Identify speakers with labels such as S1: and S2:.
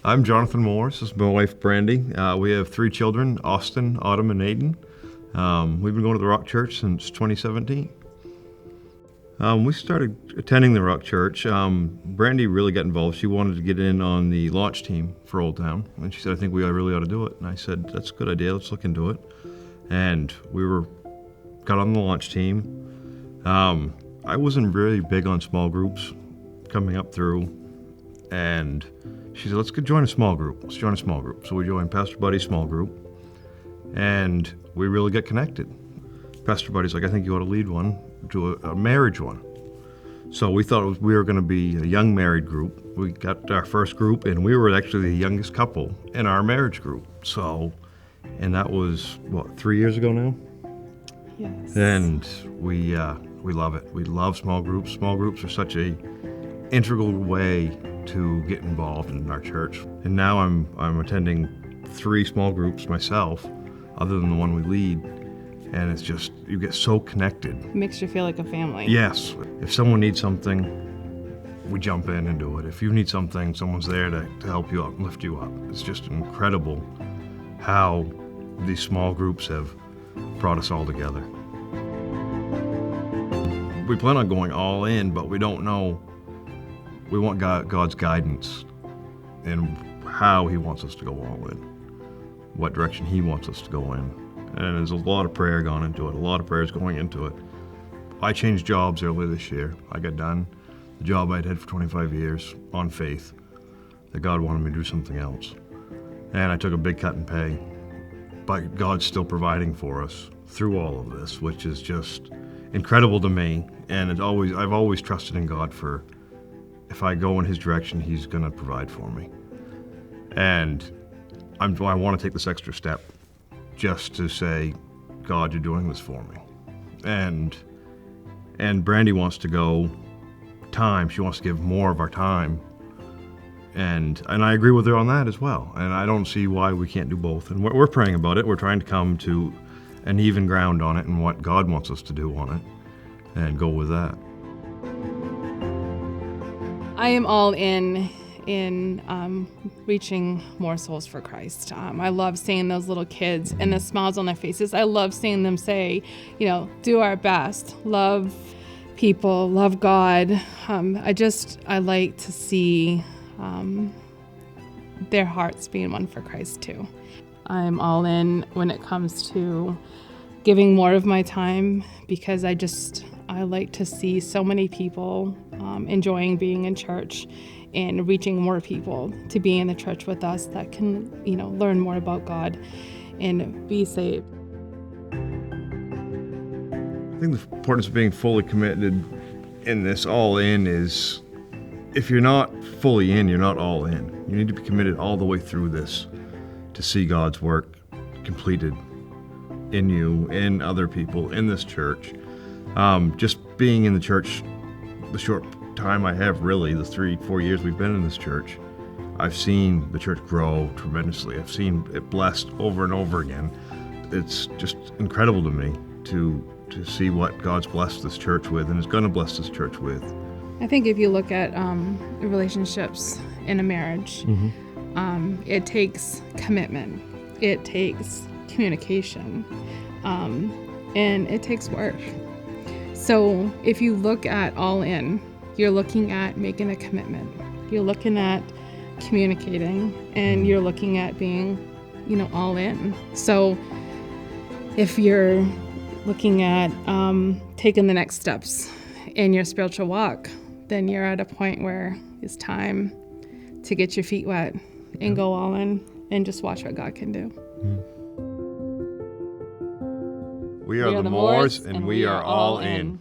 S1: I'm Jonathan Moore. This is my wife, Brandy. We have 3 children, Austin, Autumn, and Aiden. We've been going to the Rock Church since 2017. We started attending the Rock Church. Brandy really got involved. She wanted to get in on the launch team for Old Town, and she said, I think we really ought to do it. And I said, that's a good idea, let's look into it. And we got on the launch team. I wasn't really big on small groups coming up through, and she said, let's go join a small group. Let's join a small group. So we joined Pastor Buddy's small group, and we really got connected. Pastor Buddy's like, I think you ought to lead one, to a marriage one. So we thought we were going to be a young married group. We got our first group, and we were actually the youngest couple in our marriage group. So, and that was, 3 years ago now?
S2: Yes.
S1: And we love it. We love small groups. Small groups are such a integral way to get involved in our church. And now I'm attending 3 small groups myself, other than the one we lead. And it's just, you get so connected.
S2: It makes you feel like a family.
S1: Yes. If someone needs something, we jump in and do it. If you need something, someone's there to help you out and lift you up. It's just incredible how these small groups have brought us all together. We plan on going all in, but we don't know. We want God's guidance in how He wants us to go all in, what direction He wants us to go in. And there's a lot of prayer gone into it, a lot of prayers going into it. I changed jobs earlier this year. I got done the job I'd had for 25 years on faith that God wanted me to do something else. And I took a big cut in pay, but God's still providing for us through all of this, which is just incredible to me. And I've always trusted in God for, if I go in His direction, He's gonna provide for me. And I want to take this extra step just to say, God, you're doing this for me. And Brandy wants to go time. She wants to give more of our time. And I agree with her on that as well. And I don't see why we can't do both. And we're praying about it. We're trying to come to an even ground on it and what God wants us to do on it and go with that.
S2: I am all in reaching more souls for Christ. I love seeing those little kids and the smiles on their faces. I love seeing them say, do our best, love people, love God. I like to see their hearts being one for Christ too. I'm all in when it comes to giving more of my time, because I like to see so many people enjoying being in church and reaching more people to be in the church with us that can, learn more about God and be saved.
S1: I think the importance of being fully committed in this all in is, if you're not fully in, you're not all in. You need to be committed all the way through this to see God's work completed in you, in other people, in this church. Just being in the church the short time I have, really, the 3-4 years we've been in this church, I've seen the church grow tremendously. I've seen it blessed over and over again. It's just incredible to me to see what God's blessed this church with and is going to bless this church with.
S2: I think if you look at relationships in a marriage, it takes commitment, it takes communication, and it takes work. So if you look at all in, you're looking at making a commitment. You're looking at communicating, and you're looking at being, all in. So if you're looking at taking the next steps in your spiritual walk, then you're at a point where it's time to get your feet wet and go all in and just watch what God can do.
S1: We are the Moores, and we are all in.